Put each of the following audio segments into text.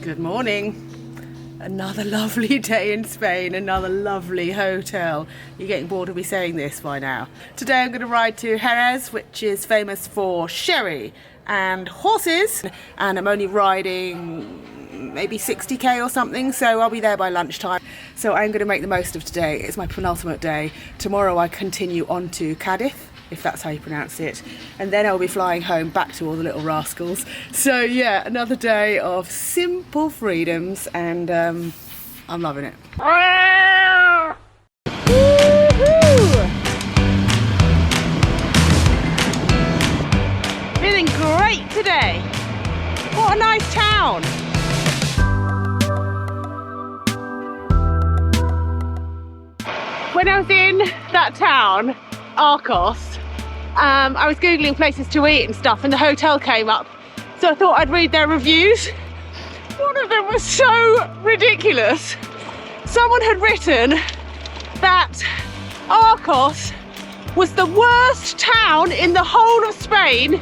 Good morning. Another lovely day in Spain, another lovely hotel. You're getting bored of me saying this by now. Today I'm going to ride to Jerez, which is famous for sherry and horses, and I'm only riding maybe 60k or something, so I'll be there by lunchtime. So I'm going to make the most of today. It's my penultimate day. Tomorrow I continue on to Cadiz, if that's how you pronounce it, and then I'll be flying home back to all the little rascals. So yeah, another day of simple freedoms, and I'm loving it. Feeling great today. What a nice town. When I was in that town, Arcos, I was googling places to eat and stuff, and the hotel came up, so I thought I'd read their reviews. One of them was so ridiculous. Someone had written that Arcos was the worst town in the whole of Spain,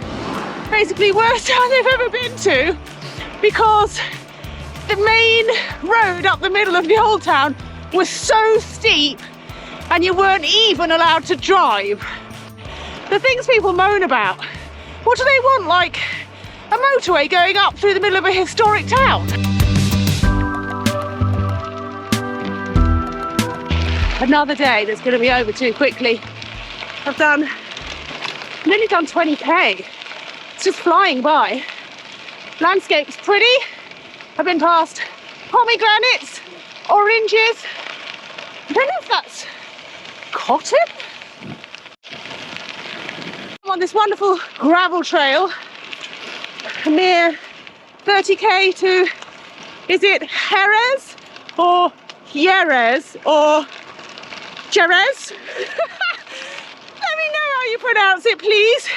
basically worst town they've ever been to, because the main road up the middle of the whole town was so steep and you weren't even allowed to drive. The things people moan about, what do they want, like a motorway going up through the middle of a historic town? Another day that's going to be over too quickly. I've nearly done 20k. It's just flying by. Landscape's pretty. I've been past pomegranates, oranges. I don't know if that's cotton. I'm on this wonderful gravel trail, near 30k to, is it Jerez or Jerez or Jerez? Let me know how you pronounce it, please.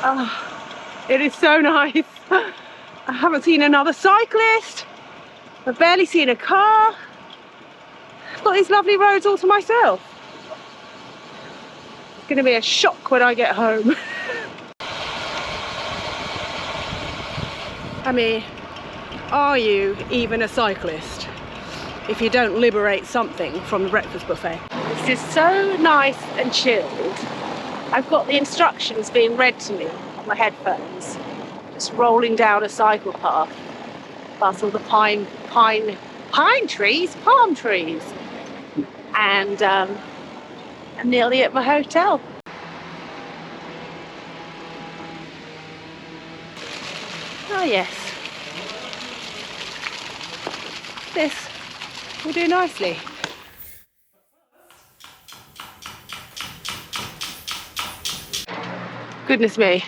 Oh, it is so nice. I haven't seen another cyclist. I've barely seen a car. I've got these lovely roads all to myself. It's going to be a shock when I get home. I mean, are you even a cyclist if you don't liberate something from the breakfast buffet? This is so nice and chilled. I've got the instructions being read to me on my headphones, just rolling down a cycle path past all the palm trees, and I'm nearly at my hotel. Oh yes, this will do nicely. Goodness me,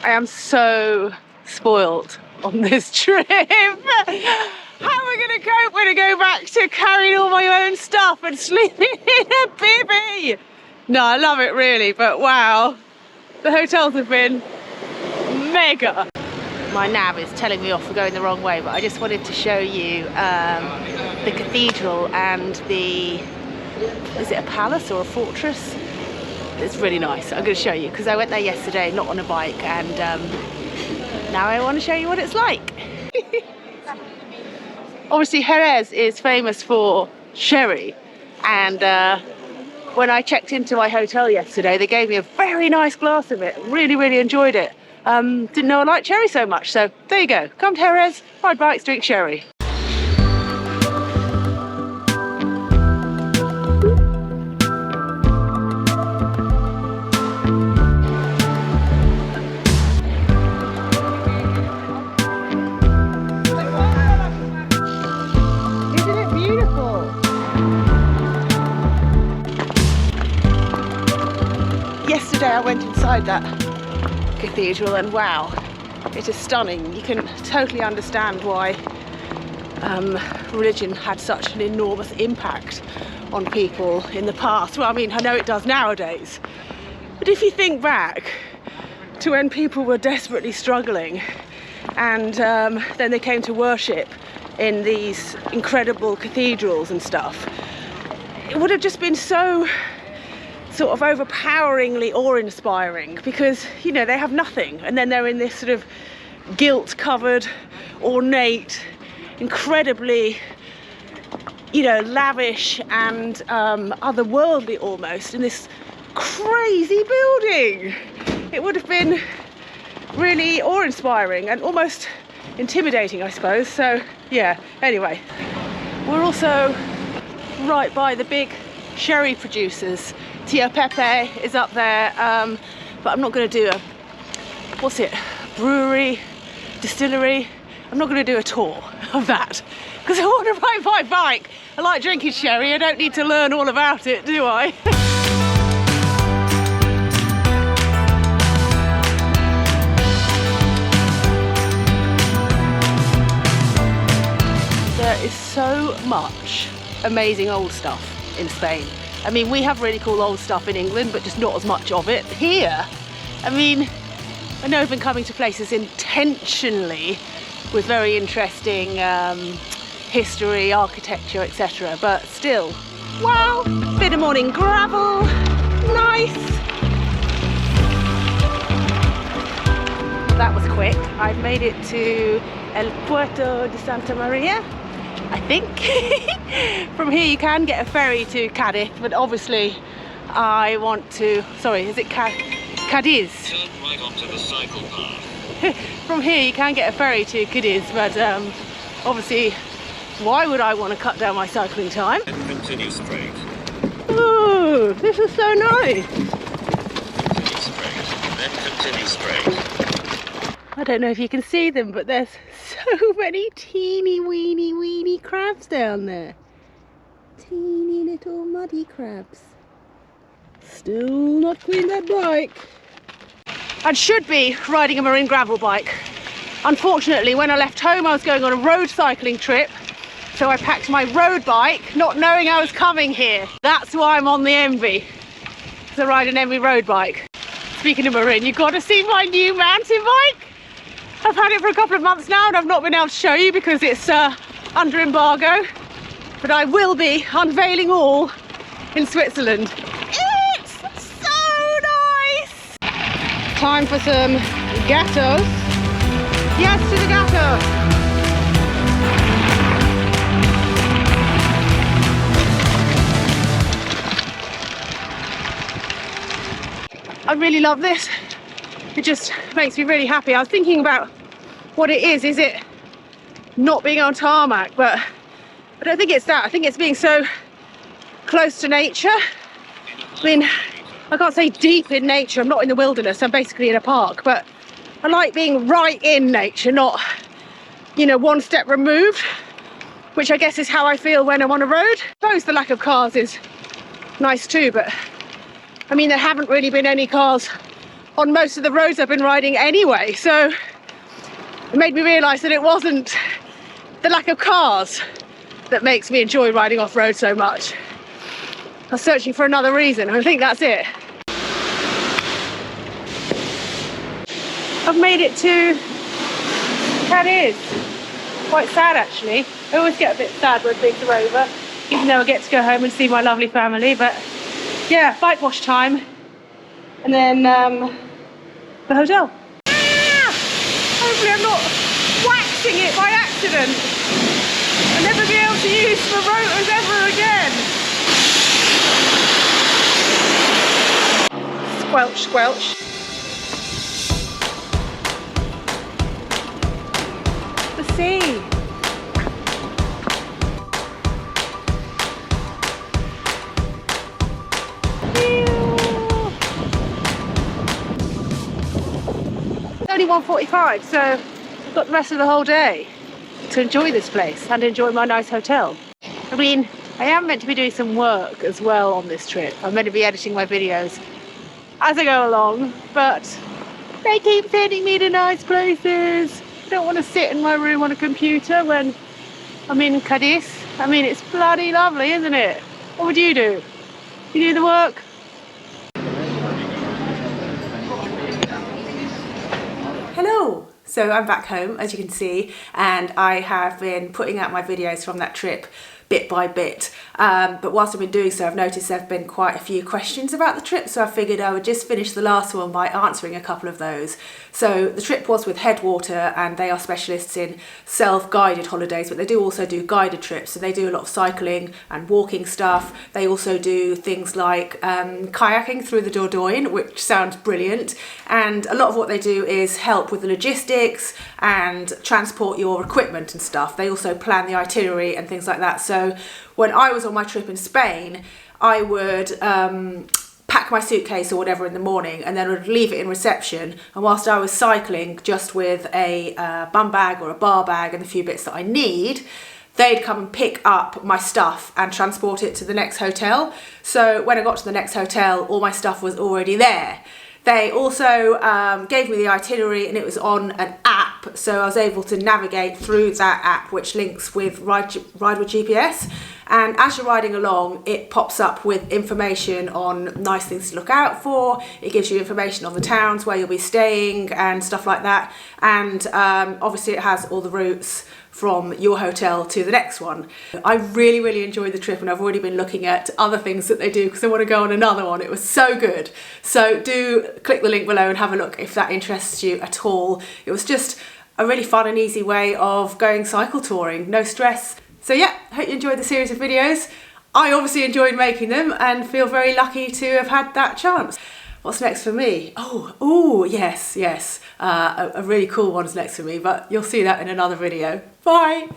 I am so spoiled on this trip. How am I going to cope when I go back to carrying all my own stuff and sleeping in a bivvy? No, I love it really, but wow, the hotels have been mega. My nav is telling me off for going the wrong way, but I just wanted to show you the cathedral and the, is it a palace or a fortress? It's really nice. I'm going to show you because I went there yesterday, not on a bike, and now I want to show you what it's like. Obviously Jerez is famous for sherry, and when I checked into my hotel yesterday they gave me a very nice glass of it. Really enjoyed it. Didn't know I liked sherry so much, so there you go. Come to Jerez, ride bikes, drink sherry. Yesterday I went inside that cathedral and wow, it is stunning. You can totally understand why religion had such an enormous impact on people in the past. Well, I mean, I know it does nowadays, but if you think back to when people were desperately struggling and then they came to worship in these incredible cathedrals and stuff, it would have just been so sort of overpoweringly awe-inspiring, because you know they have nothing and then they're in this sort of guilt-covered ornate, incredibly, you know, lavish and otherworldly almost, in this crazy building. It would have been really awe-inspiring and almost intimidating, I suppose. So yeah, anyway, we're also right by the big sherry producers. Tia Pepe is up there, but I'm not going to do a, what's it, brewery, distillery. I'm not going to do a tour of that because I want to ride my bike. I like drinking sherry, I don't need to learn all about it, do I? There is so much amazing old stuff in Spain. I mean, we have really cool old stuff in England, but just not as much of it. Here, I mean, I know I've been coming to places intentionally with very interesting history, architecture, etc. But still, wow, bit of morning gravel, nice. That was quick. I've made it to El Puerto de Santa Maria, I think. From here you can get a ferry to Cadiz, but obviously I want to, sorry, is it Cadiz? Turn right onto the cycle path. From here you can get a ferry to Cadiz, but obviously why would I want to cut down my cycling time? And continue straight. Ooh, this is so nice. Continue straight. Then continue straight. I don't know if you can see them, but there's so many teeny weeny crabs down there. Teeny little muddy crabs. Still not cleaned that bike. I should be riding a marine gravel bike. Unfortunately, when I left home, I was going on a road cycling trip. So I packed my road bike, not knowing I was coming here. That's why I'm on the Envy. So I ride an Envy road bike. Speaking of marine, you've got to see my new mountain bike. I've had it for a couple of months now and I've not been able to show you because it's under embargo. But I will be unveiling all in Switzerland. It's so nice! Time for some gatos. Yes to the gatos! I really love this. It just makes me really happy. I was thinking about what it is. Is it not being on tarmac? But I don't think it's that. I think it's being so close to nature. I mean, I can't say deep in nature. I'm not in the wilderness. I'm basically in a park. But I like being right in nature, not, you know, one step removed, which I guess is how I feel when I'm on a road. I suppose the lack of cars is nice too, but I mean, there haven't really been any cars on most of the roads I've been riding anyway, so it made me realise that it wasn't the lack of cars that makes me enjoy riding off-road so much. I was searching for another reason, I think that's it. I've made it to Cadiz. Quite sad actually. I always get a bit sad when things are over, even though I get to go home and see my lovely family, but yeah, bike wash time. And then the hotel. Ah! Hopefully I'm not waxing it by accident. I'll never be able to use the rotors ever again. Squelch, squelch. The sea. Only 1:45, so I've got the rest of the whole day to enjoy this place and enjoy my nice hotel. I mean, I am meant to be doing some work as well on this trip. I'm meant to be editing my videos as I go along, but they keep sending me to nice places. I don't want to sit in my room on a computer when I'm in Cadiz. I mean, it's bloody lovely, isn't it? What would you do? You do the work? Hello! So I'm back home, as you can see, and I have been putting out my videos from that trip bit by bit. But whilst I've been doing so, I've noticed there have been quite a few questions about the trip, so I figured I would just finish the last one by answering a couple of those. So the trip was with Headwater, and they are specialists in self-guided holidays, but they do also do guided trips. So they do a lot of cycling and walking stuff. They also do things like kayaking through the Dordogne, which sounds brilliant. And a lot of what they do is help with the logistics and transport your equipment and stuff. They also plan the itinerary and things like that. So when I was on my trip in Spain, I would pack my suitcase or whatever in the morning, and then would leave it in reception, and whilst I was cycling just with a bum bag or a bar bag and the few bits that I need, they'd come and pick up my stuff and transport it to the next hotel. So when I got to the next hotel, all my stuff was already there. They also gave me the itinerary, and it was on an app, so I was able to navigate through that app, which links with Ride with GPS. And as you're riding along, it pops up with information on nice things to look out for. It gives you information on the towns where you'll be staying and stuff like that. And obviously it has all the routes from your hotel to the next one. I really, really enjoyed the trip, and I've already been looking at other things that they do because I want to go on another one. It was so good. So do click the link below and have a look if that interests you at all. It was just a really fun and easy way of going cycle touring, no stress. So yeah, hope you enjoyed the series of videos. I obviously enjoyed making them and feel very lucky to have had that chance. What's next for me? Oh, yes. A really cool one's next for me, but you'll see that in another video. Bye.